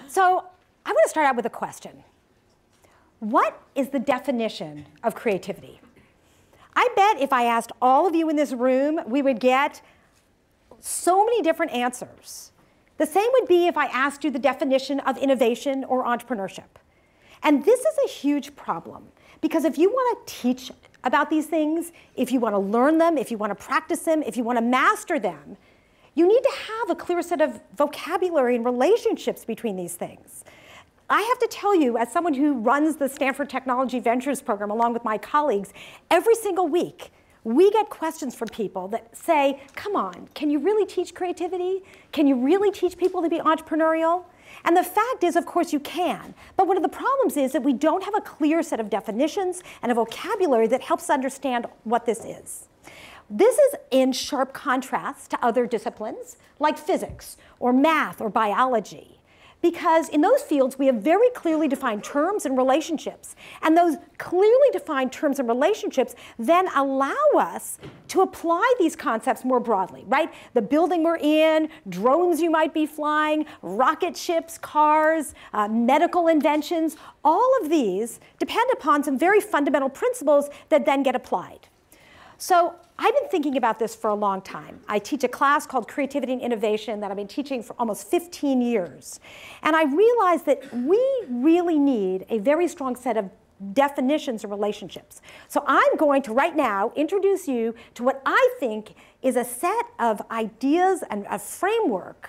So I want to start out with a question. What is the definition of creativity? I bet if I asked all of you in this room, we would get so many different answers. The same would be if I asked you the definition of innovation or entrepreneurship. And this is a huge problem, because if you want to teach about these things, if you want to learn them, if you want to practice them, if you want to master them, you need to have a clear set of vocabulary and relationships between these things. I have to tell you, as someone who runs the Stanford Technology Ventures program along with my colleagues, every single week we get questions from people that say, come on, can you really teach creativity? Can you really teach people to be entrepreneurial? And the fact is, of course, you can. But one of the problems is that we don't have a clear set of definitions and a vocabulary that helps us understand what this is. This is in sharp contrast to other disciplines like physics or math or biology. Because in those fields, we have very clearly defined terms and relationships. And those clearly defined terms and relationships then allow us to apply these concepts more broadly, right? The building we're in, drones you might be flying, rocket ships, cars, medical inventions, all of these depend upon some very fundamental principles that then get applied. So I've been thinking about this for a long time. I teach a class called Creativity and Innovation that I've been teaching for almost 15 years. And I realized that we really need a very strong set of definitions and relationships. So I'm going to, right now, introduce you to what I think is a set of ideas and a framework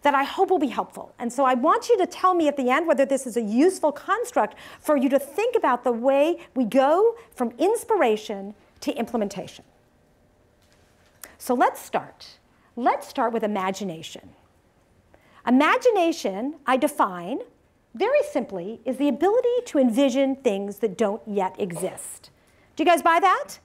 that I hope will be helpful. And so I want you to tell me at the end whether this is a useful construct for you to think about the way we go from inspiration to implementation. So let's start. Let's start with imagination. Imagination, I define, very simply, is the ability to envision things that don't yet exist. Do you guys buy that?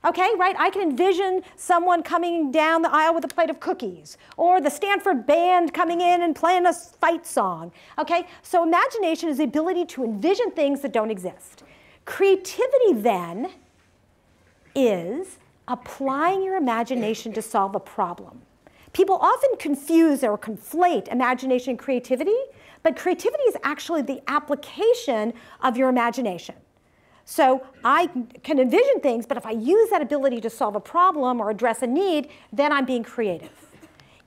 Yeah. Okay, right? I can envision someone coming down the aisle with a plate of cookies, or the Stanford band coming in and playing a fight song. Okay, so imagination is the ability to envision things that don't exist. Creativity, then, is applying your imagination to solve a problem. People often confuse or conflate imagination and creativity, but creativity is actually the application of your imagination. So I can envision things, but if I use that ability to solve a problem or address a need, then I'm being creative.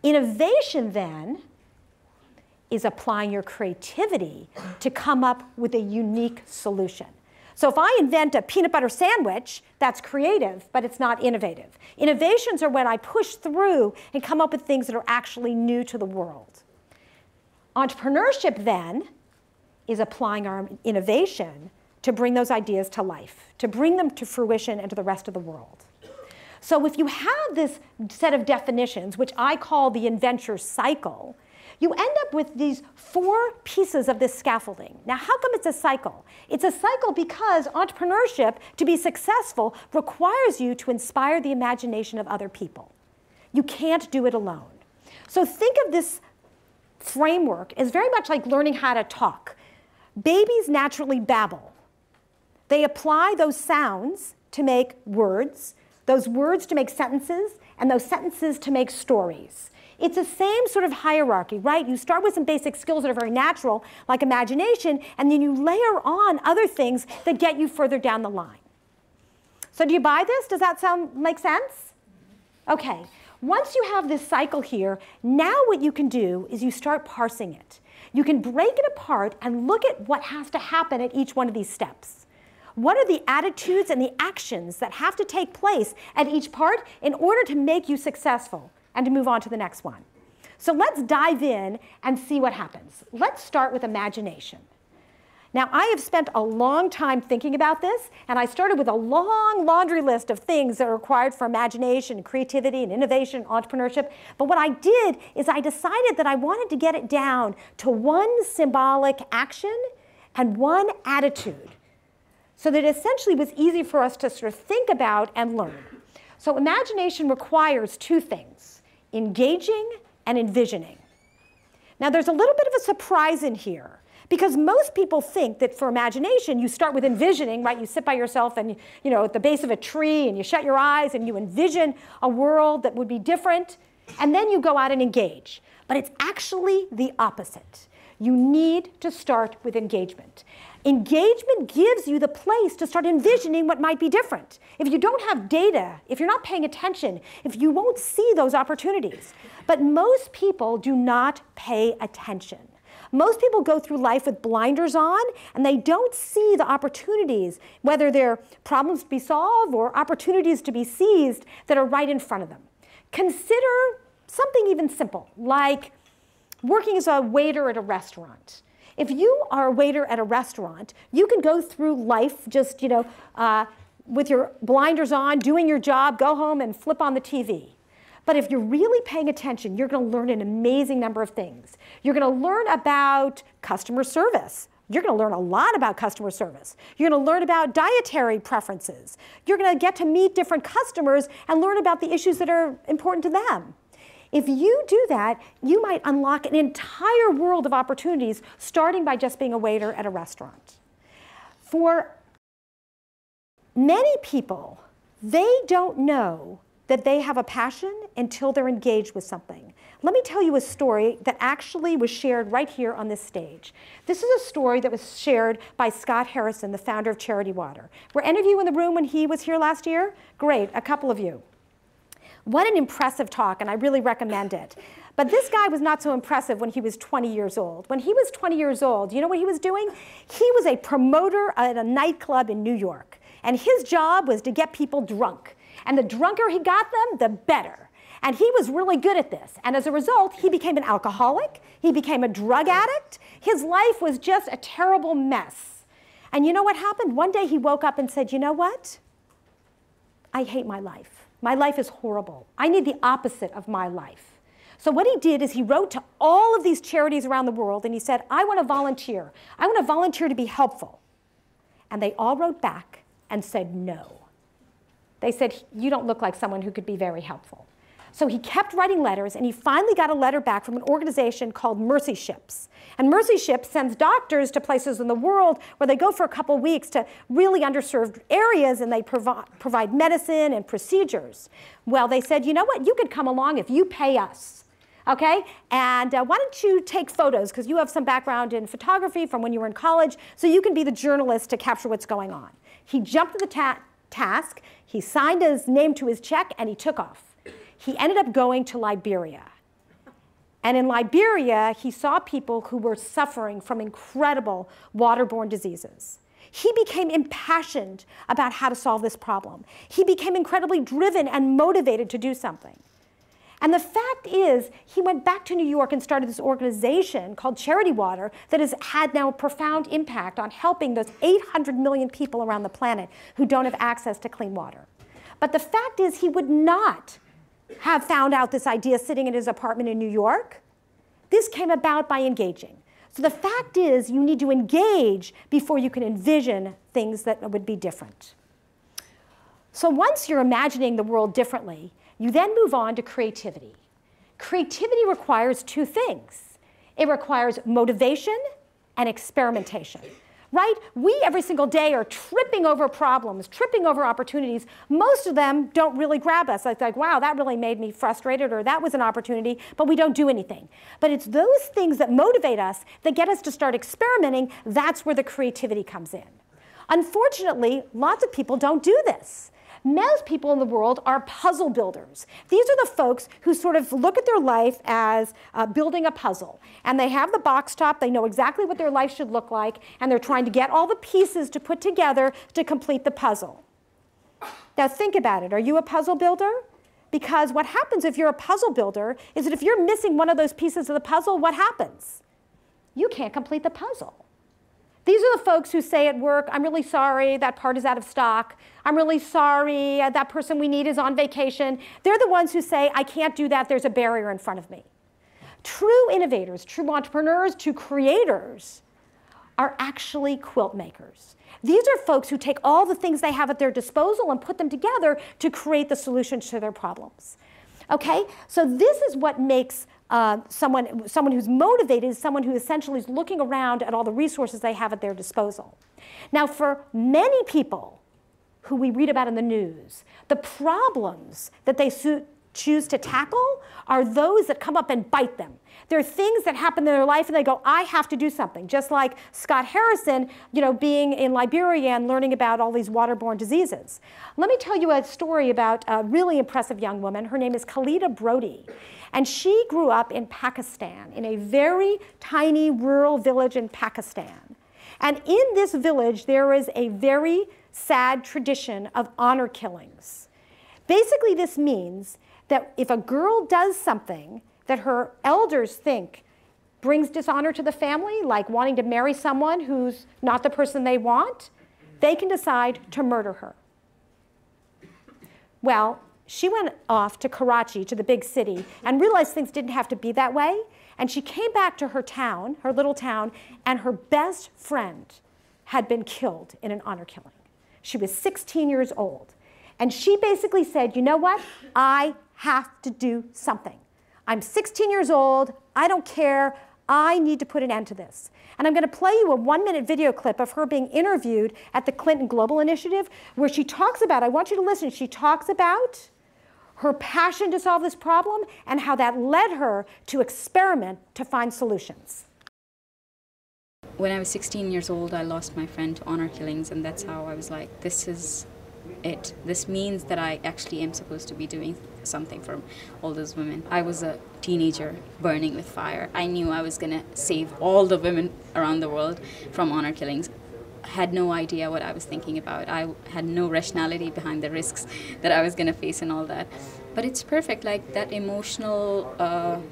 Innovation, then, is applying your creativity to come up with a unique solution. So if I invent a peanut butter sandwich, that's creative, but it's not innovative. Innovations are when I push through and come up with things that are actually new to the world. Entrepreneurship, then, is applying our innovation to bring those ideas to life, to bring them to fruition and to the rest of the world. So if you have this set of definitions, which I call the Inventure Cycle, you end up with these 4 pieces of this scaffolding. Now, how come it's a cycle? It's a cycle because entrepreneurship, to be successful, requires you to inspire the imagination of other people. You can't do it alone. So think of this framework as very much like learning how to talk. Babies naturally babble. They apply those sounds to make words, those words to make sentences, and those sentences to make stories. It's the same sort of hierarchy, right? You start with some basic skills that are very natural, like imagination, and then you layer on other things that get you further down the line. So do you buy this? Does that make sense? Okay. Once you have this cycle here, now what you can do is you start parsing it. You can break it apart and look at what has to happen at each one of these steps. What are the attitudes and the actions that have to take place at each part in order to make you successful and to move on to the next one? So let's dive in and see what happens. Let's start with imagination. Now, I have spent a long time thinking about this, and I started with a long laundry list of things that are required for imagination, creativity, and innovation, and entrepreneurship. But what I did is I decided that I wanted to get it down to one symbolic action and one attitude, so that it essentially was easy for us to sort of think about and learn. So imagination requires 2 things: engaging and envisioning. Now, there's a little bit of a surprise in here, because most people think that for imagination, you start with envisioning, right? You sit by yourself and, at the base of a tree, and you shut your eyes, and you envision a world that would be different. and then you go out and engage. But it's actually the opposite. You need to start with engagement. Engagement gives you the place to start envisioning what might be different. If you don't have data, if you're not paying attention, if you won't see those opportunities. But most people do not pay attention. Most people go through life with blinders on, and they don't see the opportunities, whether they're problems to be solved or opportunities to be seized that are right in front of them. Consider something even simple, like working as a waiter at a restaurant. If you are a waiter at a restaurant, you can go through life just, with your blinders on, doing your job, go home and flip on the TV. But if you're really paying attention, you're going to learn an amazing number of things. You're going to learn about customer service. You're going to learn a lot about customer service. You're going to learn about dietary preferences. You're going to get to meet different customers and learn about the issues that are important to them. If you do that, you might unlock an entire world of opportunities, starting by just being a waiter at a restaurant. For many people, they don't know that they have a passion until they're engaged with something. Let me tell you a story that actually was shared right here on this stage. This is a story that was shared by Scott Harrison, the founder of Charity Water. Were any of you in the room when he was here last year? Great, a couple of you. What an impressive talk, and I really recommend it. But this guy was not so impressive when he was 20 years old. When he was 20 years old, you know what he was doing? He was a promoter at a nightclub in New York. And his job was to get people drunk. And the drunker he got them, the better. And he was really good at this. And as a result, he became an alcoholic. He became a drug addict. His life was just a terrible mess. And you know what happened? One day he woke up and said, you know what? I hate my life. My life is horrible. I need the opposite of my life. So what he did is he wrote to all of these charities around the world, and he said, I want to volunteer. I want to volunteer to be helpful. And they all wrote back and said no. They said, you don't look like someone who could be very helpful. So he kept writing letters, and he finally got a letter back from an organization called Mercy Ships. And Mercy Ships sends doctors to places in the world where they go for a couple of weeks to really underserved areas, and they provide medicine and procedures. Well, they said, you know what? You could come along if you pay us. Okay? And why don't you take photos, because you have some background in photography from when you were in college, so you can be the journalist to capture what's going on. He jumped to the task. He signed his name to his check, and he took off. He ended up going to Liberia. And in Liberia, he saw people who were suffering from incredible waterborne diseases. He became impassioned about how to solve this problem. He became incredibly driven and motivated to do something. And the fact is, he went back to New York and started this organization called Charity Water that has had now a profound impact on helping those 800 million people around the planet who don't have access to clean water. But the fact is, he would not have found out this idea sitting in his apartment in New York. This came about by engaging. So the fact is, you need to engage before you can envision things that would be different. So once you're imagining the world differently, you then move on to creativity. Creativity requires two things. It requires motivation and experimentation. Right? We, every single day, are tripping over problems, tripping over opportunities. Most of them don't really grab us. It's like, wow, that really made me frustrated, or that was an opportunity, but we don't do anything. But it's those things that motivate us, that get us to start experimenting. That's where the creativity comes in. Unfortunately, lots of people don't do this. Most people in the world are puzzle builders. These are the folks who sort of look at their life as building a puzzle. And they have the box top, they know exactly what their life should look like, and they're trying to get all the pieces to put together to complete the puzzle. Now think about it. Are you a puzzle builder? Because what happens if you're a puzzle builder is that if you're missing one of those pieces of the puzzle, what happens? You can't complete the puzzle. These are the folks who say at work, I'm really sorry, that part is out of stock. I'm really sorry, that person we need is on vacation. They're the ones who say, I can't do that, there's a barrier in front of me. True innovators, true entrepreneurs, true creators are actually quilt makers. These are folks who take all the things they have at their disposal and put them together to create the solutions to their problems. Okay? So this is what makes someone who's motivated is someone who essentially is looking around at all the resources they have at their disposal. Now, for many people who we read about in the news, the problems that they choose to tackle are those that come up and bite them. There are things that happen in their life and they go, I have to do something. Just like Scott Harrison, being in Liberia and learning about all these waterborne diseases. Let me tell you a story about a really impressive young woman. Her name is Khalida Brody. And she grew up in Pakistan, in a very tiny rural village in Pakistan. And in this village, there is a very sad tradition of honor killings. Basically, this means that if a girl does something that her elders think brings dishonor to the family, like wanting to marry someone who's not the person they want, they can decide to murder her. Well, she went off to Karachi, to the big city, and realized things didn't have to be that way. And she came back to her town, her little town, and her best friend had been killed in an honor killing. She was 16 years old. And she basically said, you know what? I have to do something. I'm 16 years old. I don't care. I need to put an end to this. And I'm going to play you a 1-minute video clip of her being interviewed at the Clinton Global Initiative, where she talks about, I want you to listen, she talks about her passion to solve this problem and how that led her to experiment to find solutions. When I was 16 years old, I lost my friend to honor killings, and that's how I was like, this is it. This means that I actually am supposed to be doing something for all those women. I was a teenager burning with fire. I knew I was going to save all the women around the world from honor killings. I had no idea what I was thinking about. I had no rationality behind the risks that I was going to face and all that. But it's perfect, like that emotional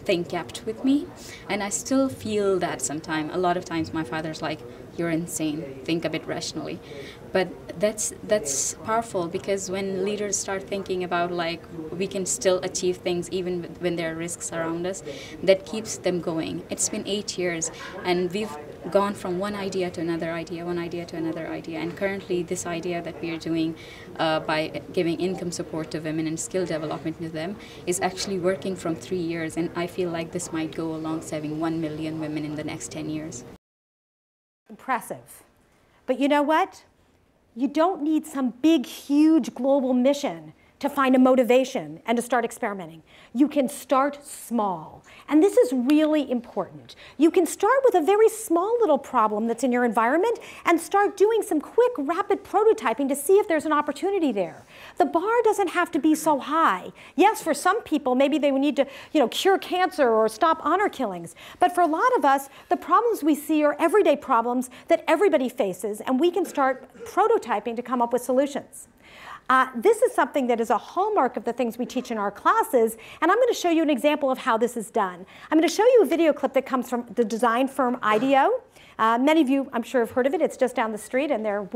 thing kept with me. And I still feel that sometimes. A lot of times my father's like, you're insane, think a bit rationally. But that's powerful, because when leaders start thinking about like we can still achieve things even when there are risks around us, that keeps them going. It's been 8 years and we've gone from one idea to another idea, one idea to another idea. And currently this idea that we are doing by giving income support to women and skill development to them is actually working from 3 years. And I feel like this might go along saving 1 million women in the next 10 years. Impressive. But you know what? You don't need some big, huge global mission to find a motivation and to start experimenting. You can start small. And this is really important. You can start with a very small little problem that's in your environment and start doing some quick, rapid prototyping to see if there's an opportunity there. The bar doesn't have to be so high. Yes, for some people, maybe they need to cure cancer or stop honor killings. But for a lot of us, the problems we see are everyday problems that everybody faces, and we can start prototyping to come up with solutions. This is something that is a hallmark of the things we teach in our classes, and I'm going to show you an example of how this is done. I'm going to show you a video clip that comes from the design firm IDEO. Many of you, I'm sure, have heard of it. It's just down the street, and they're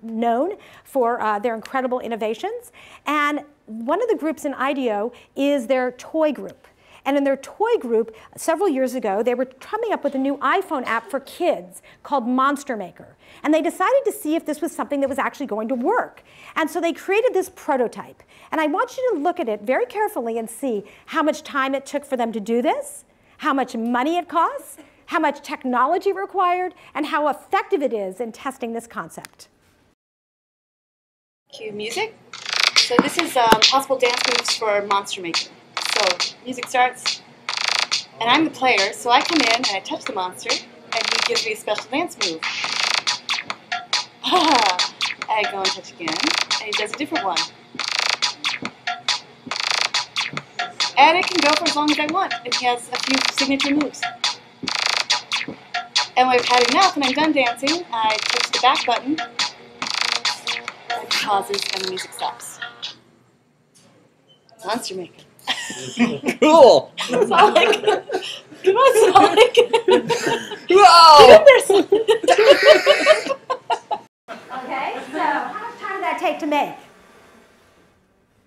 known for their incredible innovations. And one of the groups in IDEO is their toy group. And in their toy group, several years ago, they were coming up with a new iPhone app for kids called Monster Maker. And they decided to see if this was something that was actually going to work. And so they created this prototype. And I want you to look at it very carefully and see how much time it took for them to do this, how much money it costs, how much technology required, and how effective it is in testing this concept. Cue music. So this is possible dance moves for Monster Maker. So music starts, and I'm the player, so I come in and I touch the monster, and he gives me a special dance move. I go and touch again, and he does a different one. And it can go for as long as I want, and he has a few signature moves. And when I've had enough and I'm done dancing, I touch the back button, and it pauses, and the music stops. Monster Maker. Cool! That's all I can. Come on, Seelig. Wow! Okay, so how much time did that take to make?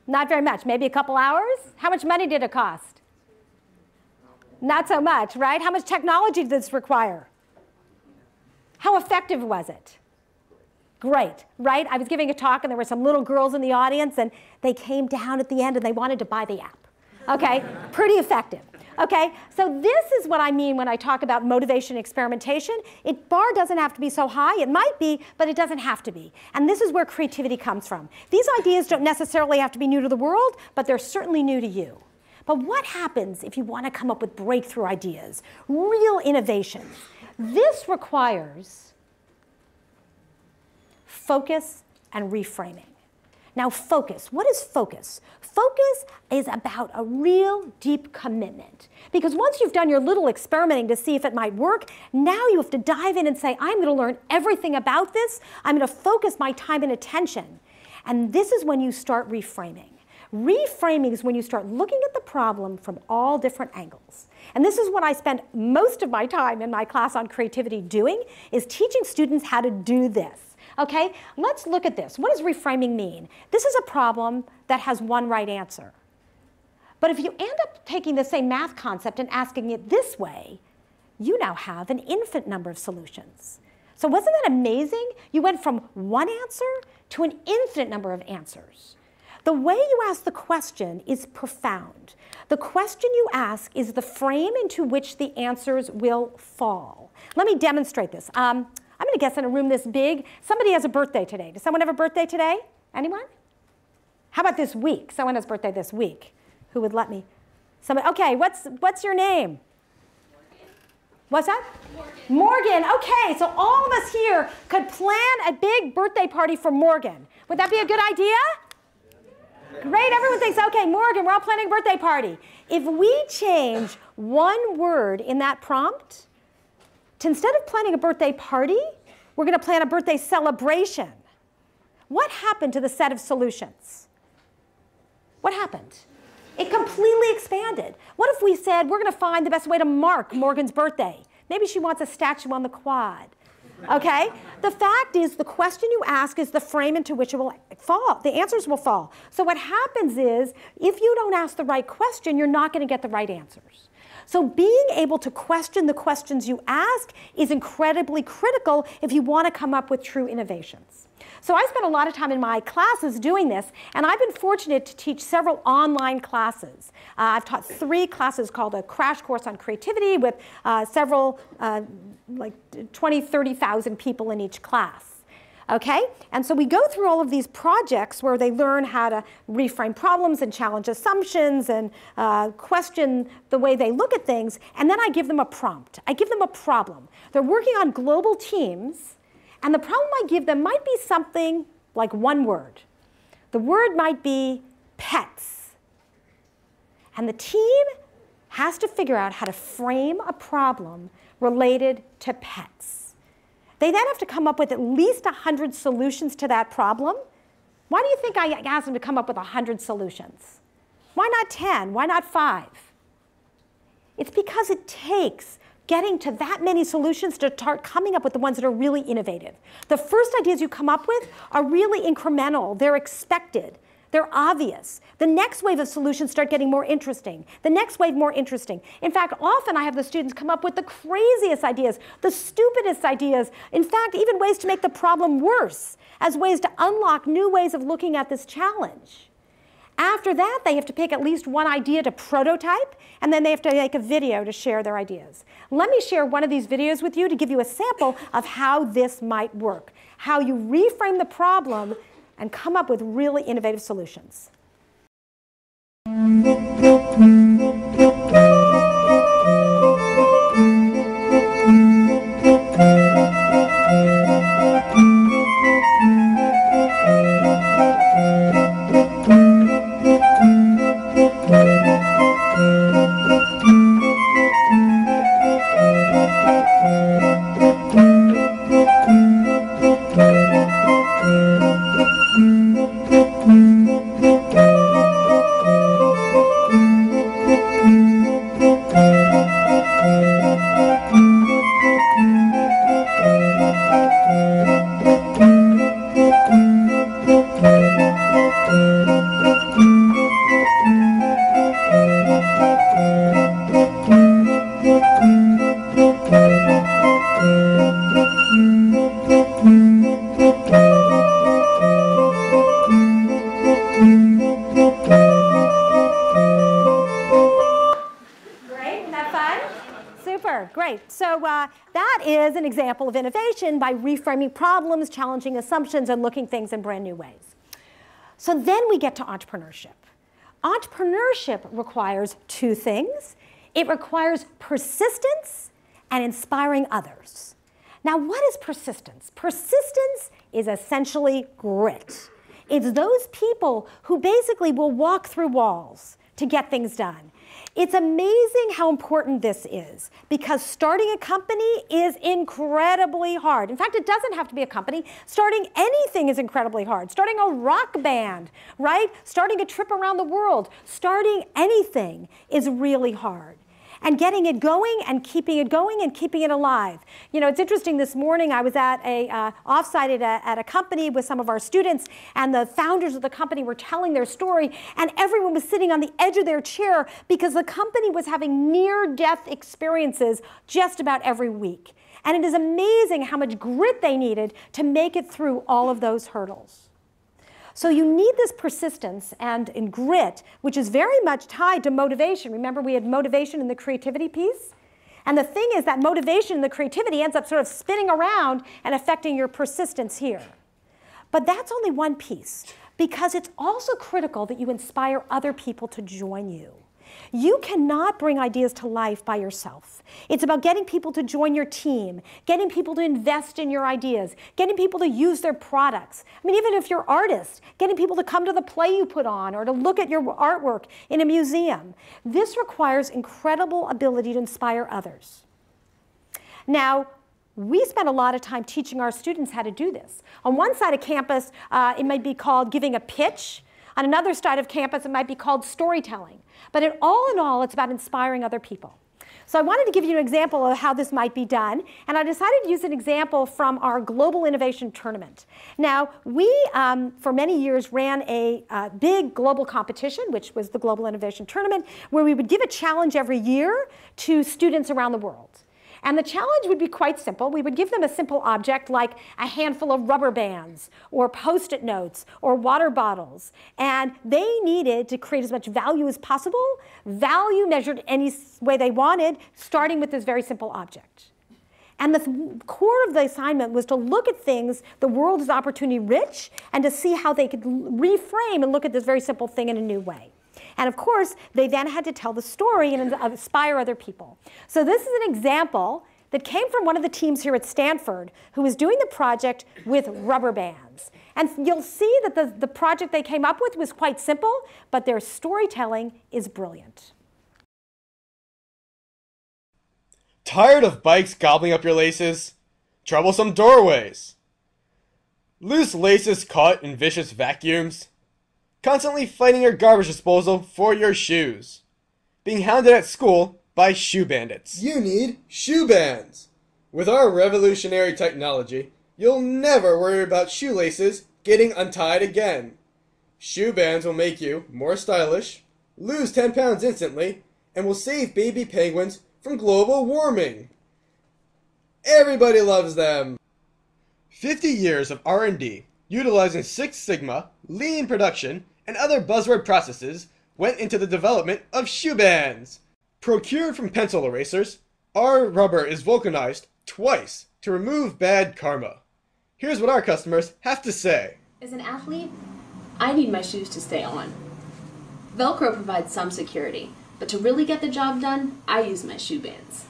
Not very much, maybe a couple hours? How much money did it cost? Not so much, right? How much technology did this require? How effective was it? Great, right? I was giving a talk and there were some little girls in the audience and they came down at the end and they wanted to buy the app. Okay, pretty effective. Okay, so this is what I mean when I talk about motivation experimentation. Bar doesn't have to be so high. It might be, but it doesn't have to be. And this is where creativity comes from. These ideas don't necessarily have to be new to the world, but they're certainly new to you. But what happens if you want to come up with breakthrough ideas, real innovations? This requires focus and reframing. Now, focus. What is focus? Focus is about a real deep commitment. Because once you've done your little experimenting to see if it might work, now you have to dive in and say, I'm going to learn everything about this. I'm going to focus my time and attention. And this is when you start reframing. Reframing is when you start looking at the problem from all different angles. And this is what I spend most of my time in my class on creativity doing, is teaching students how to do this. Okay, let's look at this. What does reframing mean? This is a problem that has one right answer. But if you end up taking the same math concept and asking it this way, you now have an infinite number of solutions. So wasn't that amazing? You went from one answer to an infinite number of answers. The way you ask the question is profound. The question you ask is the frame into which the answers will fall. Let me demonstrate this. I'm going to guess in a room this big, somebody has a birthday today. Does someone have a birthday today? Anyone? How about this week? Someone has a birthday this week. Who would let me? Somebody. Okay, what's your name? Morgan. What's that? Morgan. Okay, so all of us here could plan a big birthday party for Morgan. Would that be a good idea? Great, everyone thinks, okay, Morgan, we're all planning a birthday party. If we change one word in that prompt, to instead of planning a birthday party, we're going to plan a birthday celebration. What happened to the set of solutions? What happened? It completely expanded. What if we said, we're going to find the best way to mark Morgan's birthday? Maybe she wants a statue on the quad. Okay? The fact is, the question you ask is the frame into which it will fall. The answers will fall. So what happens is, if you don't ask the right question, you're not going to get the right answers. So being able to question the questions you ask is incredibly critical if you want to come up with true innovations. So I spent a lot of time in my classes doing this, and I've been fortunate to teach several online classes. I've taught 3 classes called a Crash Course on Creativity with several, like 20, 30,000 people in each class. Okay? And so we go through all of these projects where they learn how to reframe problems and challenge assumptions and question the way they look at things, and then I give them a prompt. I give them a problem. They're working on global teams, and the problem I give them might be something like one word. The word might be pets. And the team has to figure out how to frame a problem related to pets. They then have to come up with at least 100 solutions to that problem. Why do you think I asked them to come up with 100 solutions? Why not 10? Why not 5? It's because it takes getting to that many solutions to start coming up with the ones that are really innovative. The first ideas you come up with are really incremental. They're expected. They're obvious. The next wave of solutions start getting more interesting. The next wave more interesting. In fact, often I have the students come up with the craziest ideas, the stupidest ideas, in fact, even ways to make the problem worse, as ways to unlock new ways of looking at this challenge. After that, they have to pick at least one idea to prototype, and then they have to make a video to share their ideas. Let me share one of these videos with you to give you a sample of how this might work, how you reframe the problem and come up with really innovative solutions. great. So that is an example of innovation by reframing problems, challenging assumptions, and looking things in brand new ways. So then we get to entrepreneurship. Entrepreneurship requires two things. It requires persistence and inspiring others. Now, what is persistence? Persistence is essentially grit. It's those people who basically will walk through walls to get things done. It's amazing how important this is because starting a company is incredibly hard. In fact, it doesn't have to be a company. Starting anything is incredibly hard. Starting a rock band, right? Starting a trip around the world. Starting anything is really hard. And getting it going and keeping it alive. You know, it's interesting, this morning I was at a offsite at a company with some of our students, and the founders of the company were telling their story, and everyone was sitting on the edge of their chair because the company was having near-death experiences just about every week. And it is amazing how much grit they needed to make it through all of those hurdles. So you need this persistence and grit, which is very much tied to motivation. Remember, we had motivation in the creativity piece? And the thing is that motivation and the creativity ends up sort of spinning around and affecting your persistence here. But that's only one piece, because it's also critical that you inspire other people to join you. You cannot bring ideas to life by yourself. It's about getting people to join your team, getting people to invest in your ideas, getting people to use their products. I mean, even if you're artists, getting people to come to the play you put on or to look at your artwork in a museum. This requires incredible ability to inspire others. Now, we spend a lot of time teaching our students how to do this. On one side of campus, it might be called giving a pitch. On another side of campus, it might be called storytelling. But in all, it's about inspiring other people. So I wanted to give you an example of how this might be done. And I decided to use an example from our Global Innovation Tournament. Now, we, for many years, ran a big global competition, which was the Global Innovation Tournament, where we would give a challenge every year to students around the world. And the challenge would be quite simple. We would give them a simple object like a handful of rubber bands or Post-it notes or water bottles. And they needed to create as much value as possible, value measured any way they wanted, starting with this very simple object. And the core of the assignment was to look at things, the world is opportunity rich, and to see how they could reframe and look at this very simple thing in a new way. And of course, they then had to tell the story and inspire other people. So this is an example that came from one of the teams here at Stanford who was doing the project with rubber bands. And you'll see that the project they came up with was quite simple, but their storytelling is brilliant. Tired of bikes gobbling up your laces? Troublesome doorways? Loose laces caught in vicious vacuums? Constantly fighting your garbage disposal for your shoes? Being hounded at school by shoe bandits? You need shoe bands! With our revolutionary technology, you'll never worry about shoelaces getting untied again. Shoe bands will make you more stylish, lose 10 pounds instantly, and will save baby penguins from global warming. Everybody loves them! 50 years of R&D utilizing Six Sigma, lean production, and other buzzword processes went into the development of shoe bands. Procured from pencil erasers, our rubber is vulcanized twice to remove bad karma. Here's what our customers have to say. As an athlete, I need my shoes to stay on. Velcro provides some security, but to really get the job done, I use my shoe bands.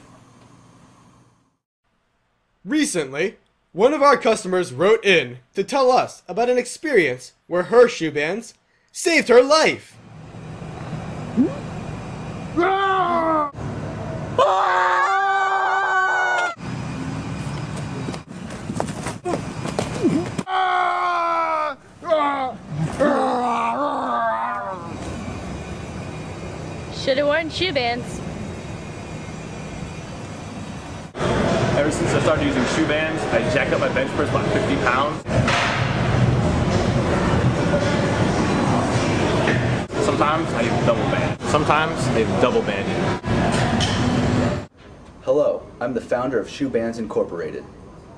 Recently, one of our customers wrote in to tell us about an experience where her shoe bands saved her life. Should've worn shoe bands. Ever since I started using shoe bands, I jacked up my bench press by 50 pounds. Sometimes I have double band. Sometimes I have double banded. Hello, I'm the founder of Shoe Bands Incorporated.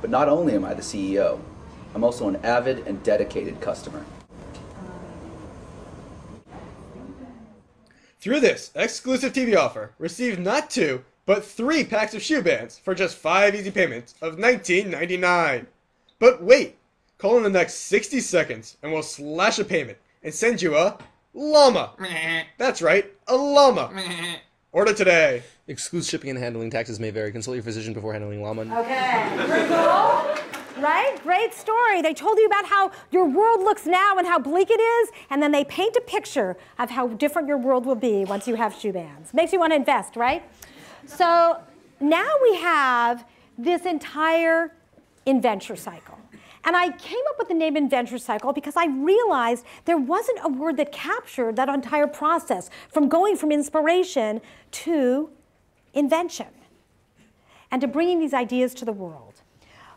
But not only am I the CEO, I'm also an avid and dedicated customer. Through this exclusive TV offer, receive not 2, but 3 packs of shoe bands for just 5 easy payments of $19.99. But wait, call in the next 60 seconds and we'll slash a payment and send you a llama. That's right, a llama. Order today. Excludes shipping and handling. Taxes may vary. Consult your physician before handling llama. Okay. Pretty cool. Right? Great story. They told you about how your world looks now and how bleak it is, and then they paint a picture of how different your world will be once you have shoe bands. Makes you want to invest, right? So now we have this entire Inventure Cycle. And I came up with the name Inventure Cycle because I realized there wasn't a word that captured that entire process from going from inspiration to invention and to bringing these ideas to the world.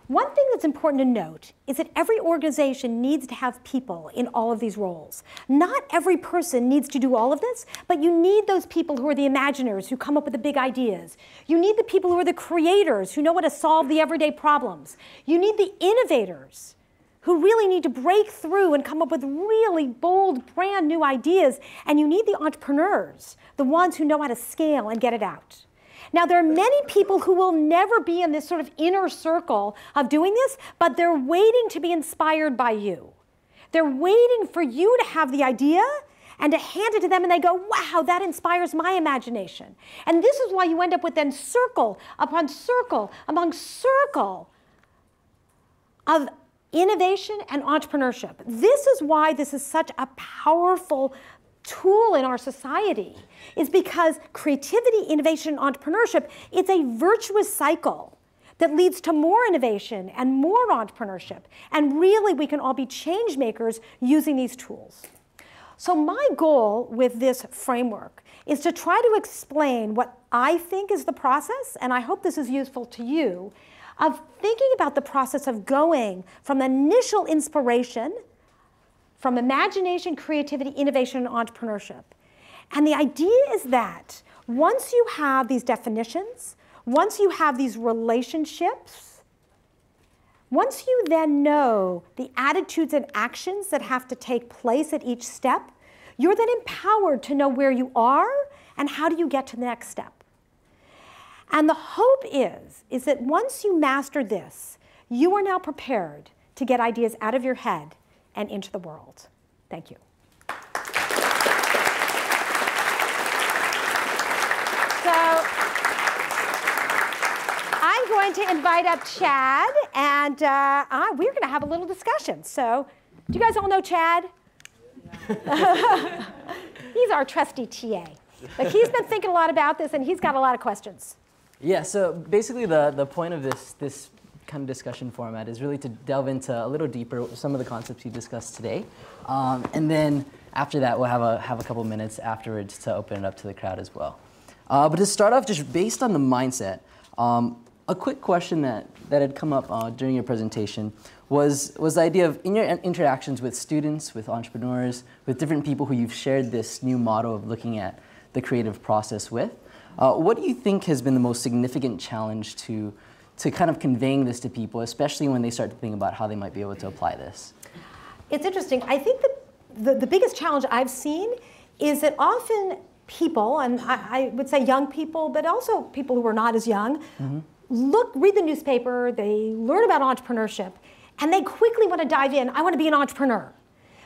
One thing that's important to note is that every organization needs to have people in all of these roles. Not every person needs to do all of this, but you need those people who are the imaginers, who come up with the big ideas. You need the people who are the creators, who know how to solve the everyday problems. You need the innovators, who really need to break through and come up with really bold, brand new ideas. And you need the entrepreneurs, the ones who know how to scale and get it out. Now, there are many people who will never be in this sort of inner circle of doing this, but they're waiting to be inspired by you. They're waiting for you to have the idea and to hand it to them, and they go, wow, that inspires my imagination. And this is why you end up with then circle upon circle among circle of innovation and entrepreneurship. This is why this is such a powerful tool in our society, is because creativity, innovation, and entrepreneurship, it's a virtuous cycle that leads to more innovation and more entrepreneurship. And really, we can all be change makers using these tools. So my goal with this framework is to try to explain what I think is the process, and I hope this is useful to you, of thinking about the process of going from initial inspiration, from imagination, creativity, innovation, and entrepreneurship. And the idea is that once you have these definitions, once you have these relationships, once you then know the attitudes and actions that have to take place at each step, you're then empowered to know where you are and how do you get to the next step. And the hope is that once you master this, you are now prepared to get ideas out of your head and into the world. Thank you. So I'm going to invite up Chad, and we're going to have a little discussion. So do you guys all know Chad? He's our trusty TA. But he's been thinking a lot about this, and he's got a lot of questions. Yeah, so basically the point of this kind of discussion format is really to delve into a little deeper some of the concepts you discussed today. And then after that, we'll have a couple minutes afterwards to open it up to the crowd as well. But to start off, just based on the mindset, a quick question that had come up during your presentation was the idea of, in your interactions with students, with entrepreneurs, with different people who you've shared this new model of looking at the creative process with, what do you think has been the most significant challenge to kind of conveying this to people, especially when they start to think about how they might be able to apply this? It's interesting. I think that the biggest challenge I've seen is that often people, and I would say young people, but also people who are not as young, read the newspaper, they learn about entrepreneurship, and they quickly want to dive in. I want to be an entrepreneur.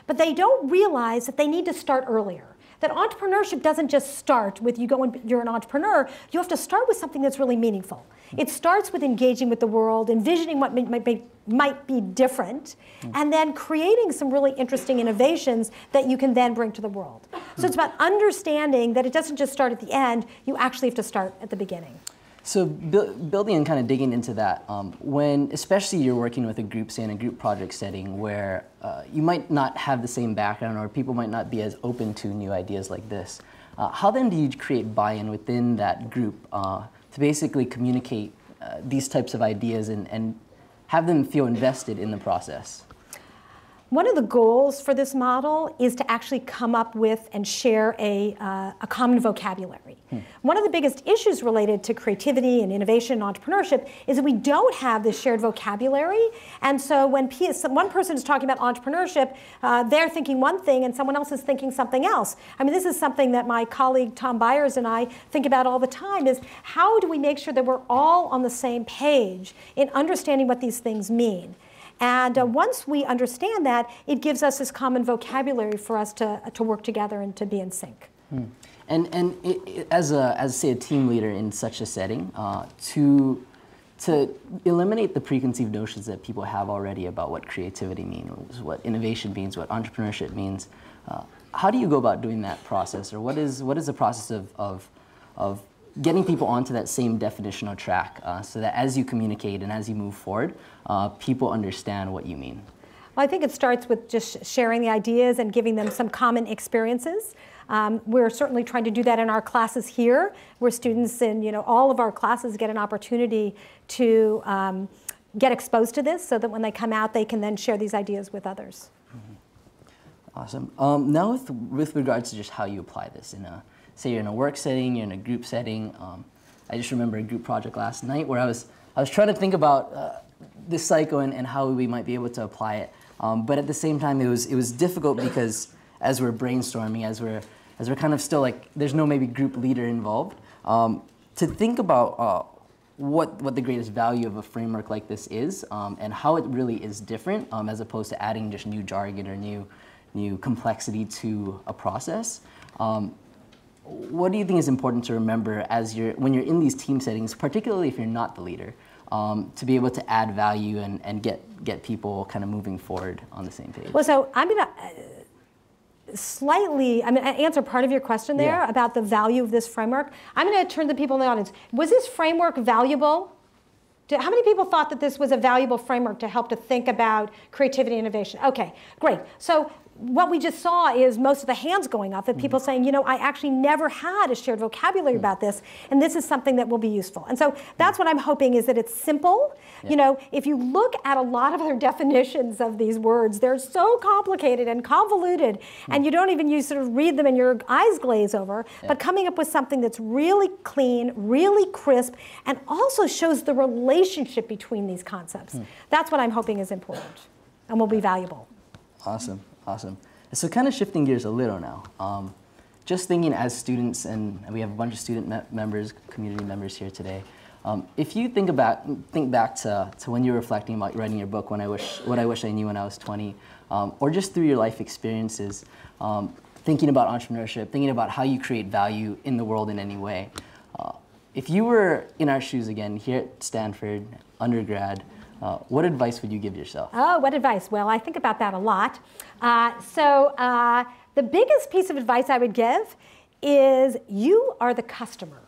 But they don't realize that they need to start earlier. That entrepreneurship doesn't just start with you go and you're an entrepreneur. You have to start with something that's really meaningful. It starts with engaging with the world, envisioning what might be different, and then creating some really interesting innovations that you can then bring to the world. So it's about understanding that it doesn't just start at the end, you actually have to start at the beginning. So building and kind of digging into that, when especially you're working with a group, say in a group project setting where you might not have the same background or people might not be as open to new ideas like this, how then do you create buy-in within that group to basically communicate these types of ideas and have them feel invested in the process? One of the goals for this model is to actually come up with and share a common vocabulary. One of the biggest issues related to creativity and innovation and entrepreneurship is that we don't have this shared vocabulary. And so when one person is talking about entrepreneurship, they're thinking one thing and someone else is thinking something else. I mean, this is something that my colleague Tom Byers and I think about all the time, is how do we make sure that we're all on the same page in understanding what these things mean? And once we understand that, it gives us this common vocabulary for us to work together and to be in sync. And as say a team leader in such a setting, to eliminate the preconceived notions that people have already about what creativity means, what innovation means, what entrepreneurship means, how do you go about doing that process, or what is the process of getting people onto that same definitional track, so that as you communicate and as you move forward, people understand what you mean? Well, I think it starts with just sharing the ideas and giving them some common experiences. We're certainly trying to do that in our classes here, where students in all of our classes get an opportunity to get exposed to this, so that when they come out, they can then share these ideas with others. Awesome. Now with regards to just how you apply this say you're in a work setting, you're in a group setting. I just remember a group project last night where I was trying to think about this cycle and how we might be able to apply it. But at the same time, it was difficult because as we're brainstorming, as we're kind of still like, there's no maybe group leader involved, to think about what the greatest value of a framework like this is, and how it really is different, as opposed to adding just new jargon or new complexity to a process. What do you think is important to remember when you're in these team settings, particularly if you're not the leader, to be able to add value and get people kind of moving forward on the same page? Well, so I'm going to answer part of your question there about the value of this framework. I'm going to turn to people in the audience. Was this framework valuable? How many people thought that this was a valuable framework to help to think about creativity and innovation? Okay, great. So what we just saw is most of the hands going up of people saying, I actually never had a shared vocabulary about this, and this is something that will be useful. And so that's what I'm hoping, is that it's simple. If you look at a lot of other definitions of these words, they're so complicated and convoluted, and you don't even sort of read them and your eyes glaze over, but coming up with something that's really clean, really crisp, and also shows the relationship between these concepts. That's what I'm hoping is important and will be valuable. Awesome. Awesome. So kind of shifting gears a little now, just thinking as students, and we have a bunch of student members, community members here today. If you think back to when you were reflecting about writing your book, What I Wish I Knew When I Was 20, or just through your life experiences, thinking about entrepreneurship, thinking about how you create value in the world in any way. If you were in our shoes again, here at Stanford, undergrad, what advice would you give yourself? Oh, what advice? Well, I think about that a lot. The biggest piece of advice I would give is you are the customer.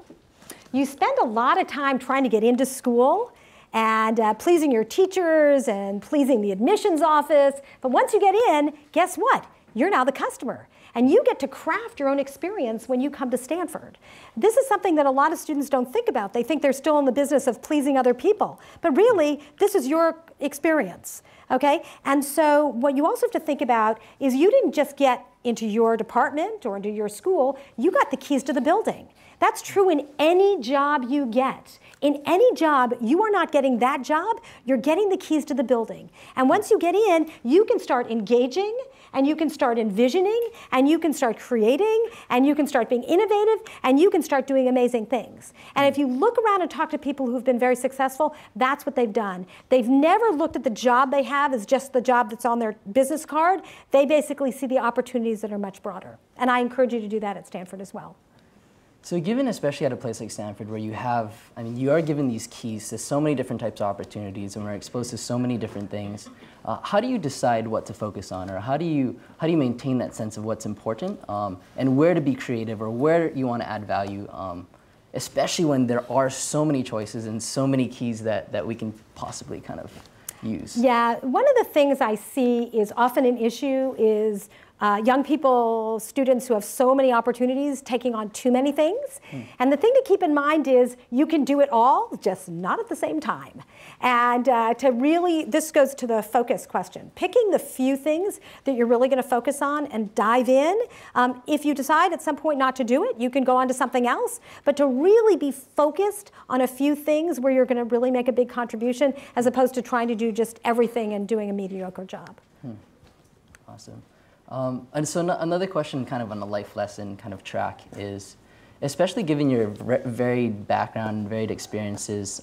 You spend a lot of time trying to get into school and pleasing your teachers and pleasing the admissions office. But once you get in, guess what? You're now the customer. And you get to craft your own experience when you come to Stanford. This is something that a lot of students don't think about. They think they're still in the business of pleasing other people. But really, this is your experience, okay? And so what you also have to think about is you didn't just get into your department or into your school, you got the keys to the building. That's true in any job you get. In any job, you are not getting that job, you're getting the keys to the building. And once you get in, you can start engaging, and you can start envisioning, and you can start creating, and you can start being innovative, and you can start doing amazing things. And if you look around and talk to people who've been very successful, that's what they've done. They've never looked at the job they have as just the job that's on their business card. They basically see the opportunities that are much broader. And I encourage you to do that at Stanford as well. So given, especially at a place like Stanford, where you are given these keys to so many different types of opportunities, and we're exposed to so many different things, how do you decide what to focus on, or how do you maintain that sense of what's important, and where to be creative, or where you want to add value, especially when there are so many choices and so many keys that we can possibly kind of use? Yeah, one of the things I see is often an issue is young people, students who have so many opportunities taking on too many things. And the thing to keep in mind is you can do it all, just not at the same time. And to really, this goes to the focus question. Picking the few things that you're really going to focus on and dive in. If you decide at some point not to do it, you can go on to something else. But to really be focused on a few things where you're going to really make a big contribution, as opposed to trying to do just everything and doing a mediocre job. Awesome. And so another question kind of on the life lesson kind of track is, especially given your varied background, varied experiences,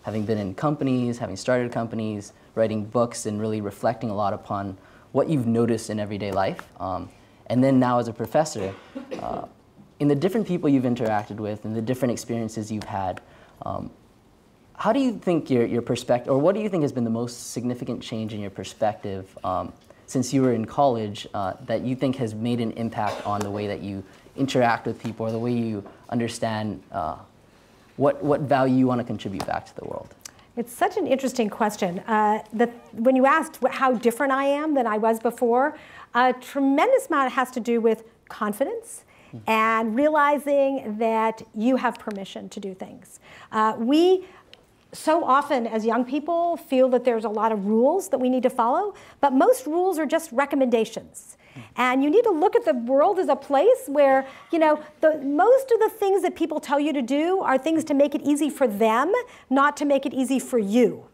having been in companies, having started companies, writing books, and really reflecting a lot upon what you've noticed in everyday life. And then now as a professor, in the different people you've interacted with and the different experiences you've had, how do you think your perspective, or what do you think has been the most significant change in your perspective since you were in college that you think has made an impact on the way that you interact with people, or the way you understand what value you want to contribute back to the world? It's such an interesting question. When you asked how different I am than I was before, a tremendous amount has to do with confidence and realizing that you have permission to do things. We so often as young people feel that there's a lot of rules that we need to follow, but most rules are just recommendations. And you need to look at the world as a place where, most of the things that people tell you to do are things to make it easy for them, not to make it easy for you.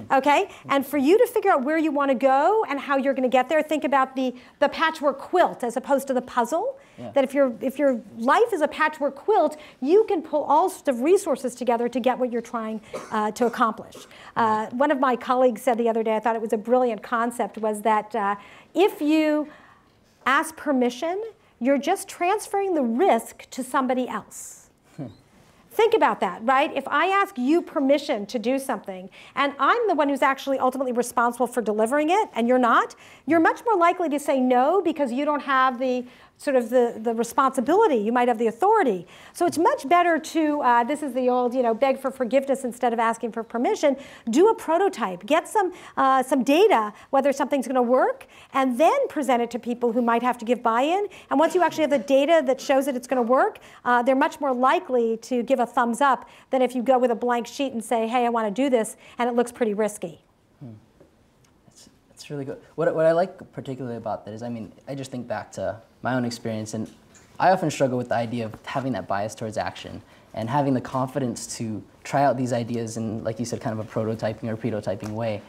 Okay? And for you to figure out where you want to go and how you're going to get there, think about the patchwork quilt as opposed to the puzzle. Yeah. That if your life is a patchwork quilt, you can pull all sorts of resources together to get what you're trying to accomplish. One of my colleagues said the other day, I thought it was a brilliant concept, was that if you ask permission, you're just transferring the risk to somebody else. Think about that, right? If I ask you permission to do something, and I'm the one who's actually ultimately responsible for delivering it, and you're not, you're much more likely to say no because you don't have the the responsibility. You might have the authority. So it's much better to, this is the old, beg for forgiveness instead of asking for permission. Do a prototype. Get some data, whether something's going to work, and then present it to people who might have to give buy-in. And once you actually have the data that shows that it's going to work, they're much more likely to give a thumbs up than if you go with a blank sheet and say, hey, I want to do this, and it looks pretty risky. That's really good. What I like particularly about that is, I just think back to my own experience, and I often struggle with the idea of having that bias towards action and having the confidence to try out these ideas in, like you said, kind of a prototyping or prototyping way.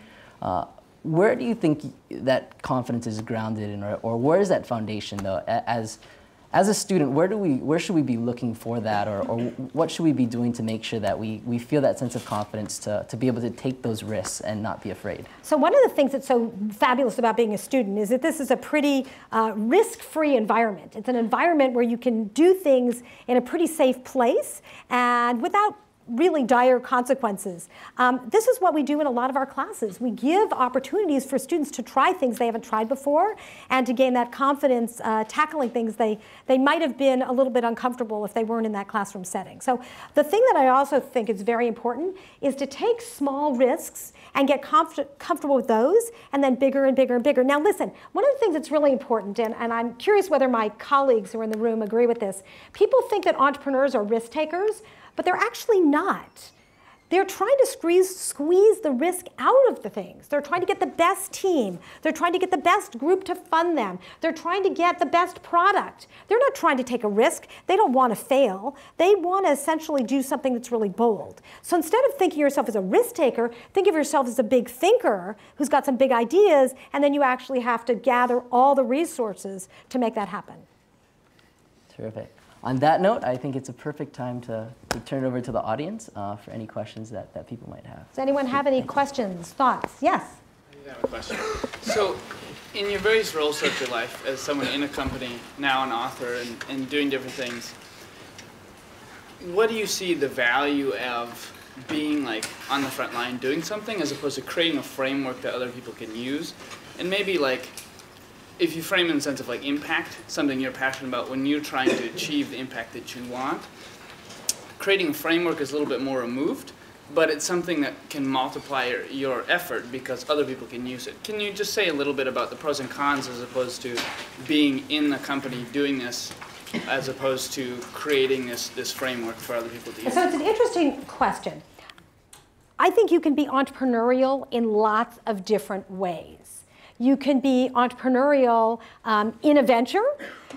Where do you think that confidence is grounded in, or where is that foundation, though? As a student, where should we be looking for that, or what should we be doing to make sure that we feel that sense of confidence to be able to take those risks and not be afraid? So one of the things that's so fabulous about being a student is that this is a pretty risk-free environment. It's an environment where you can do things in a pretty safe place and without really dire consequences. This is what we do in a lot of our classes. We give opportunities for students to try things they haven't tried before and to gain that confidence tackling things they might have been a little bit uncomfortable if they weren't in that classroom setting. So the thing that I also think is very important is to take small risks and get comfortable with those, and then bigger and bigger and bigger. Now listen, one of the things that's really important, and I'm curious whether my colleagues who are in the room agree with this, people think that entrepreneurs are risk takers, but they're actually not. They're trying to squeeze the risk out of the things. They're trying to get the best team. They're trying to get the best group to fund them. They're trying to get the best product. They're not trying to take a risk. They don't want to fail. They want to essentially do something that's really bold. So instead of thinking of yourself as a risk taker, think of yourself as a big thinker who's got some big ideas, and then you actually have to gather all the resources to make that happen. Terrific. On that note, I think it's a perfect time to turn it over to the audience for any questions that people might have. Does anyone have any questions, thoughts? Yes? I have a question. So, in your various roles throughout your life, as someone in a company, now an author, and doing different things, what do you see the value of being on the front line doing something as opposed to creating a framework that other people can use? And maybe if you frame it in the sense of impact, something you're passionate about when you're trying to achieve the impact that you want, creating a framework is a little bit more removed, but it's something that can multiply your effort because other people can use it. Can you just say a little bit about the pros and cons as opposed to being in the company doing this, as opposed to creating this framework for other people to use? So it's an interesting question. I think you can be entrepreneurial in lots of different ways. You can be entrepreneurial in a venture.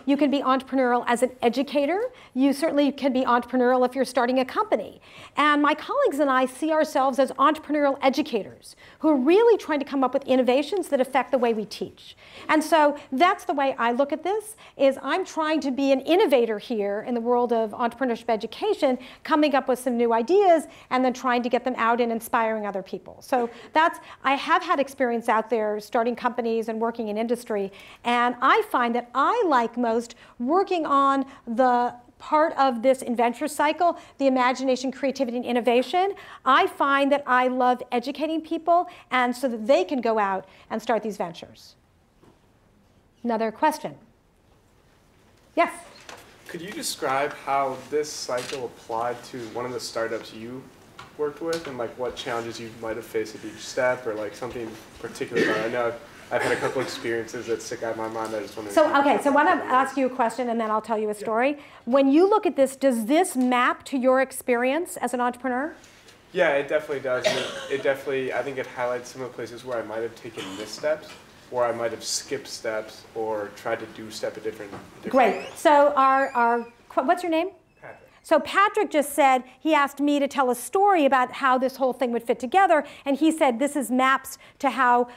You can be entrepreneurial as an educator. You certainly can be entrepreneurial if you're starting a company. And my colleagues and I see ourselves as entrepreneurial educators who are really trying to come up with innovations that affect the way we teach. And so that's the way I look at this, is I'm trying to be an innovator here in the world of entrepreneurship education, coming up with some new ideas and then trying to get them out and inspiring other people. So I have had experience out there starting companies and working in industry, and I find that I like most working on the part of this Inventure Cycle, the imagination, creativity, and innovation. I find that I love educating people and so that they can go out and start these ventures. Another question? Yes? Could you describe how this cycle applied to one of the startups you worked with and like what challenges you might have faced at each step or like something particular about it? I know I've had a couple experiences that stick out in my mind. I just want to. So, okay, so I want to ask you a question and then I'll tell you a story. Yeah. When you look at this, does this map to your experience as an entrepreneur? Yeah, it definitely does. It definitely, I think it highlights some of the places where I might have taken missteps, or I might have skipped steps, or tried to do step a different Great. way. So what's your name? So Patrick just said, he asked me to tell a story about how this whole thing would fit together, and he said this is maps to how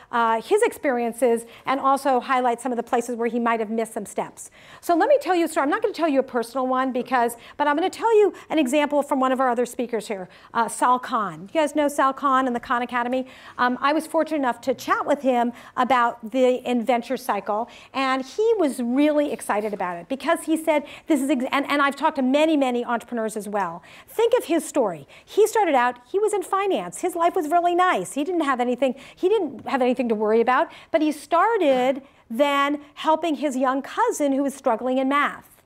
his experiences and also highlight some of the places where he might have missed some steps. So let me tell you a story. I'm not going to tell you a personal one, but I'm going to tell you an example from one of our other speakers here, Sal Khan. You guys know Sal Khan and the Khan Academy? I was fortunate enough to chat with him about the Inventure Cycle, and he was really excited about it because he said this is, and I've talked to many entrepreneurs as well. Think of his story. He started out, he was in finance. His life was really nice. He didn't have anything to worry about, but he started then helping his young cousin who was struggling in math.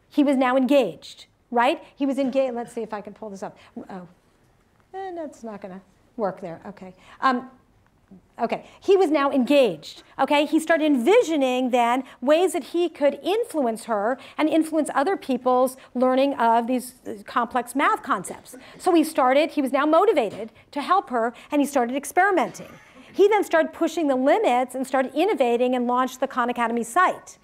He was now engaged, right? He was engaged. Let's see if I can pull this up. Oh, that's not going to work there. Okay. Okay, he was now engaged, okay? He started envisioning then ways that he could influence her and influence other people's learning of these complex math concepts. So he was now motivated to help her, and he started experimenting. He then started pushing the limits and started innovating and launched the Khan Academy site.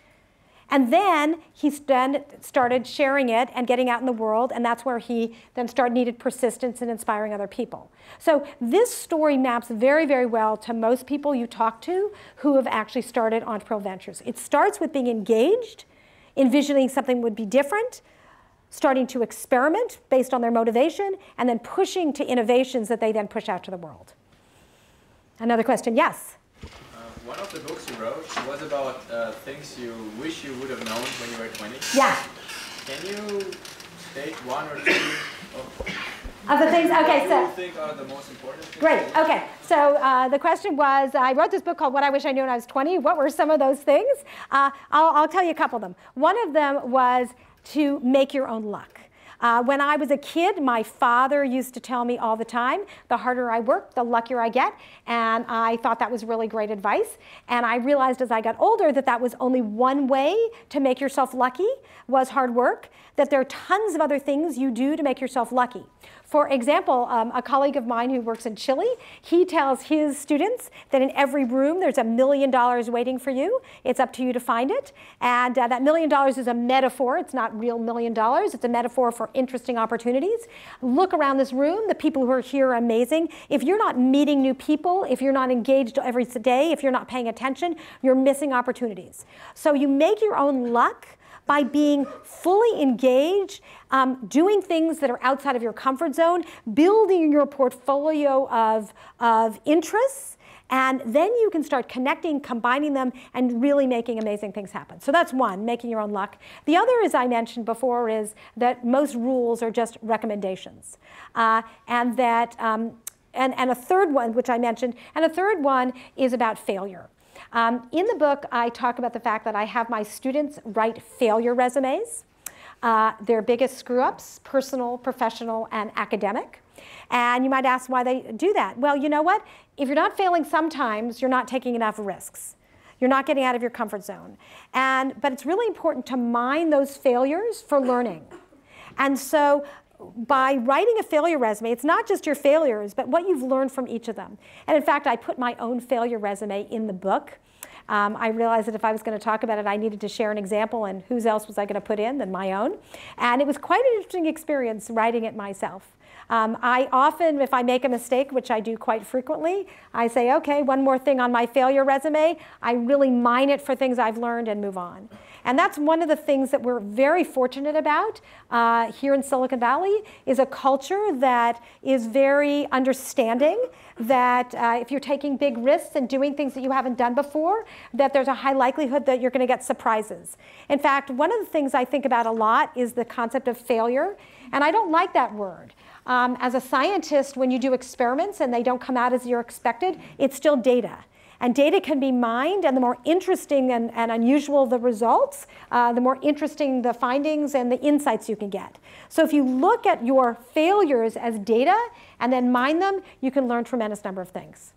And then he started sharing it and getting out in the world, and that's where he then needed persistence in inspiring other people. So this story maps very, very well to most people you talk to who have actually started entrepreneurial ventures. It starts with being engaged, envisioning something would be different, starting to experiment based on their motivation, and then pushing to innovations that they then push out to the world. Another question, yes? One of the books you wrote was about things you wish you would have known when you were 20. Yeah. Can you state one or two of the things? Okay, so you think are the most important things? Great. Okay. So the question was, I wrote this book called What I Wish I Knew When I Was 20. What were some of those things? I'll tell you a couple of them. One of them was to make your own luck. When I was a kid, my father used to tell me all the time, the harder I work, the luckier I get. And I thought that was really great advice. And I realized as I got older that that was only one way to make yourself lucky, was hard work, that there are tons of other things you do to make yourself lucky. For example, a colleague of mine who works in Chile, he tells his students that in every room there's $1 million waiting for you. It's up to you to find it. And that $1 million is a metaphor. It's not real $1 million. It's a metaphor for interesting opportunities. Look around this room. The people who are here are amazing. If you're not meeting new people, if you're not engaged every day, if you're not paying attention, you're missing opportunities. So you make your own luck by being fully engaged, doing things that are outside of your comfort zone, building your portfolio of interests, and then you can start connecting, combining them, and really making amazing things happen. So that's one, making your own luck. The other, as I mentioned before, is that most rules are just recommendations. And a third one, which I mentioned, and a third one is about failure. In the book, I talk about the fact that I have my students write failure resumes. their biggest screw-ups, personal, professional, and academic. And you might ask why they do that. Well, you know what? If you're not failing sometimes, you're not taking enough risks. You're not getting out of your comfort zone. But it's really important to mine those failures for learning. And so by writing a failure resume, it's not just your failures, but what you've learned from each of them. And in fact, I put my own failure resume in the book. I realized that if I was going to talk about it, I needed to share an example, and whose else was I going to put in than my own? And it was quite an interesting experience writing it myself. I often, if I make a mistake, which I do quite frequently, I say, okay, one more thing on my failure resume. I really mine it for things I've learned and move on. And that's one of the things that we're very fortunate about here in Silicon Valley, is a culture that is very understanding, that if you're taking big risks and doing things that you haven't done before, that there's a high likelihood that you're going to get surprises. In fact, one of the things I think about a lot is the concept of failure, and I don't like that word. As a scientist, when you do experiments and they don't come out as you're expected, it's still data. And data can be mined, and the more interesting and unusual the results, the more interesting the findings and the insights you can get. So if you look at your failures as data and then mine them, you can learn a tremendous number of things.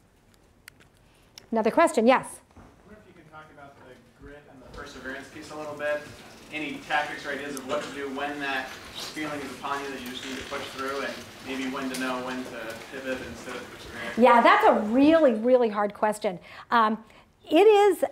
Another question, yes? I wonder if you can talk about the grit and the perseverance piece a little bit. Any tactics or ideas of what to do when that feeling is upon you that you just need to push through, and maybe when to know when to pivot instead of persevering? Yeah, that's a really, really hard question. It is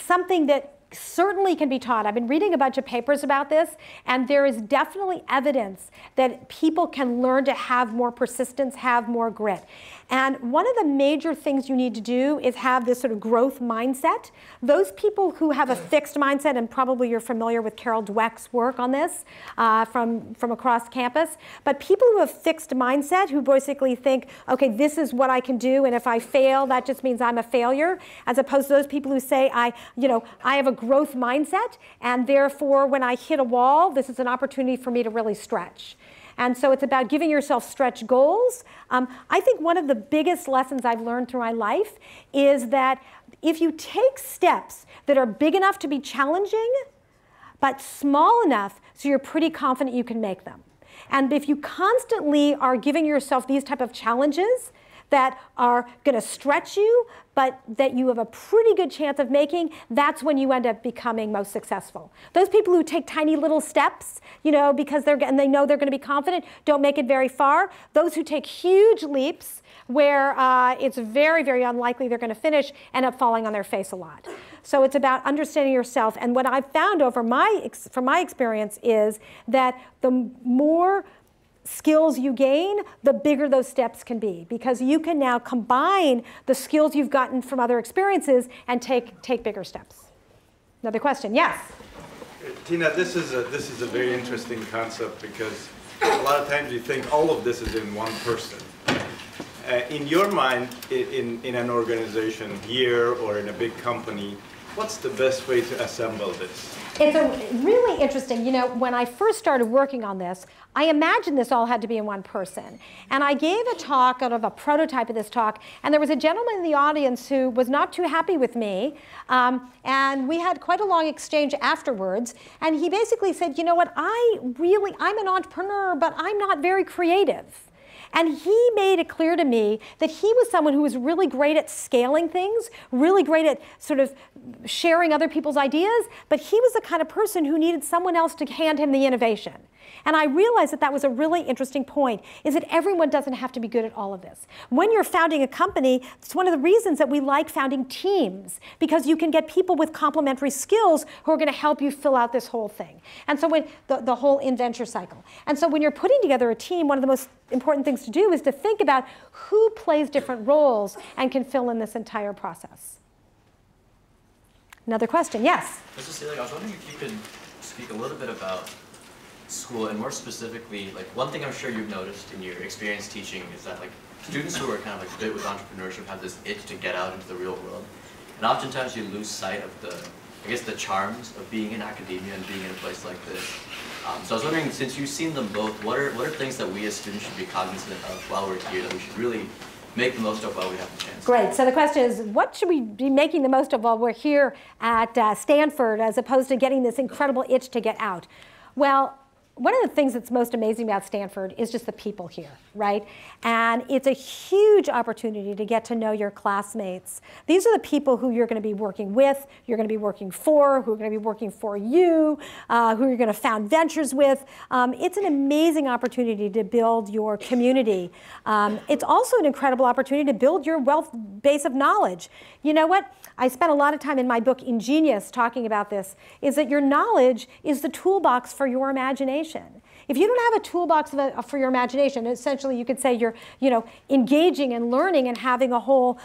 something that certainly can be taught. I've been reading a bunch of papers about this, and there is definitely evidence that people can learn to have more persistence, have more grit. And one of the major things you need to do is have this sort of growth mindset. Those people who have a fixed mindset, and probably you're familiar with Carol Dweck's work on this from across campus, but people who have fixed mindset, who basically think, okay, this is what I can do, and if I fail, that just means I'm a failure, as opposed to those people who say, I have a growth mindset, and therefore when I hit a wall, this is an opportunity for me to really stretch. And so it's about giving yourself stretch goals. I think one of the biggest lessons I've learned through my life is that if you take steps that are big enough to be challenging, but small enough so you're pretty confident you can make them. And if you constantly are giving yourself these type of challenges that are going to stretch you, but that you have a pretty good chance of making, that's when you end up becoming most successful. Those people who take tiny little steps, because and they know they're going to be confident, don't make it very far. Those who take huge leaps, where it's very, very unlikely they're going to finish, end up falling on their face a lot. So it's about understanding yourself. And what I've found from my experience is that the more skills you gain, the bigger those steps can be, because you can now combine the skills you've gotten from other experiences and take bigger steps. Another question, yes? Tina, this is a very interesting concept, because a lot of times you think all of this is in one person. In your mind, in an organization here or in a big company, what's the best way to assemble this? It's really interesting. When I first started working on this, I imagined this all had to be in one person. And I gave a talk out of a prototype of this talk, and there was a gentleman in the audience who was not too happy with me. And we had quite a long exchange afterwards. And he basically said, you know what, I'm an entrepreneur, but I'm not very creative. And he made it clear to me that he was someone who was really great at scaling things, really great at sort of sharing other people's ideas, but he was the kind of person who needed someone else to hand him the innovation. And I realized that was a really interesting point, is that everyone doesn't have to be good at all of this. When you're founding a company, it's one of the reasons that we like founding teams, because you can get people with complementary skills who are going to help you fill out this whole thing. And so when the whole Inventure Cycle. And so when you're putting together a team, one of the most important things to do is to think about who plays different roles and can fill in this entire process. Another question, yes? Mr. Seelig, I was wondering if you could speak a little bit about school, and more specifically, one thing I'm sure you've noticed in your experience teaching is that students who are kind of fit with entrepreneurship have this itch to get out into the real world, and oftentimes you lose sight of the charms of being in academia and being in a place like this. So I was wondering, since you've seen them both, what are things that we as students should be cognizant of while we're here that we should really make the most of while we have the chance? Great. So the question is, what should we be making the most of while we're here at Stanford, as opposed to getting this incredible itch to get out? Well, one of the things that's most amazing about Stanford is just the people here, right? And it's a huge opportunity to get to know your classmates. These are the people who you're going to be working with, you're going to be working for, who are going to be working for you, who you're going to found ventures with. It's an amazing opportunity to build your community. It's also an incredible opportunity to build your wealth base of knowledge. You know what? I spent a lot of time in my book, Ingenious, talking about this, is that your knowledge is the toolbox for your imagination. If you don't have a toolbox for your imagination, essentially you could say you're engaging and learning and having a whole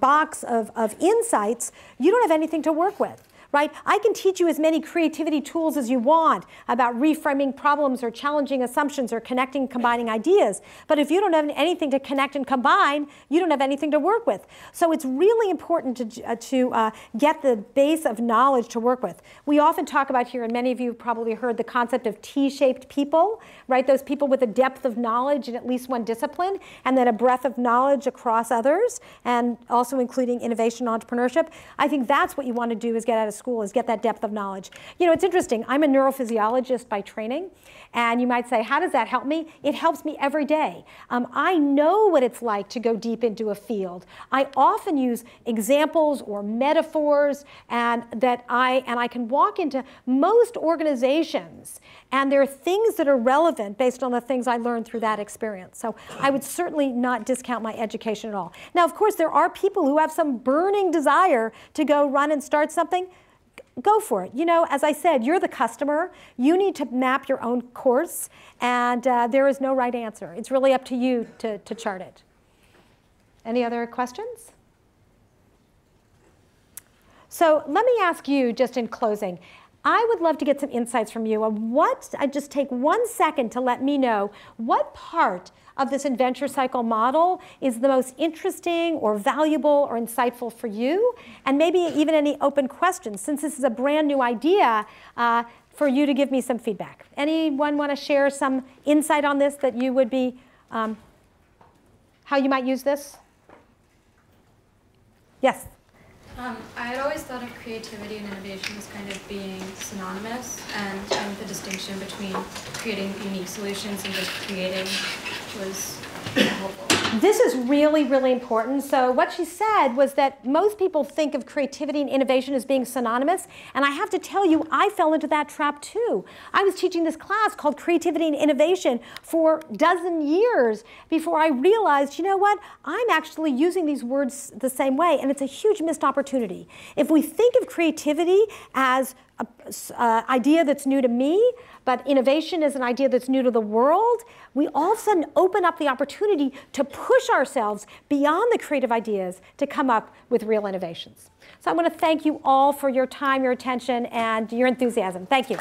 box of insights, you don't have anything to work with. Right? I can teach you as many creativity tools as you want about reframing problems or challenging assumptions or connecting, combining ideas. But if you don't have anything to connect and combine, you don't have anything to work with. So it's really important to get the base of knowledge to work with. We often talk about here, and many of you have probably heard the concept of T-shaped people, right? Those people with a depth of knowledge in at least one discipline, and then a breadth of knowledge across others, and also including innovation and entrepreneurship. I think that's what you want to do is get out of school, is get that depth of knowledge. You know, it's interesting. I'm a neurophysiologist by training, and you might say, how does that help me? It helps me every day. I know what it's like to go deep into a field. I often use examples or metaphors, and I can walk into most organizations, and there are things that are relevant based on the things I learned through that experience. So I would certainly not discount my education at all. Now, of course, there are people who have some burning desire to go run and start something. Go for it. You know, as I said, you're the customer. You need to map your own course, and there is no right answer. It's really up to you to chart it. Any other questions? So let me ask you, just in closing, I would love to get some insights from you on I'd just take 1 second to let me know what part of this Inventure Cycle model is the most interesting or valuable or insightful for you, and maybe even any open questions, since this is a brand new idea, for you to give me some feedback. Anyone want to share some insight on this that you would be, how you might use this? Yes? I had always thought of creativity and innovation as kind of being synonymous, and the distinction between creating unique solutions and just creating was helpful. This is really, really important. So what she said was that most people think of creativity and innovation as being synonymous, and I have to tell you, I fell into that trap too. I was teaching this class called Creativity and Innovation for a dozen years before I realized, you know what, I'm actually using these words the same way, and it's a huge missed opportunity. If we think of creativity as an idea that's new to me, but innovation is an idea that's new to the world, we all of a sudden open up the opportunity to push ourselves beyond the creative ideas to come up with real innovations. So I want to thank you all for your time, your attention, and your enthusiasm. Thank you.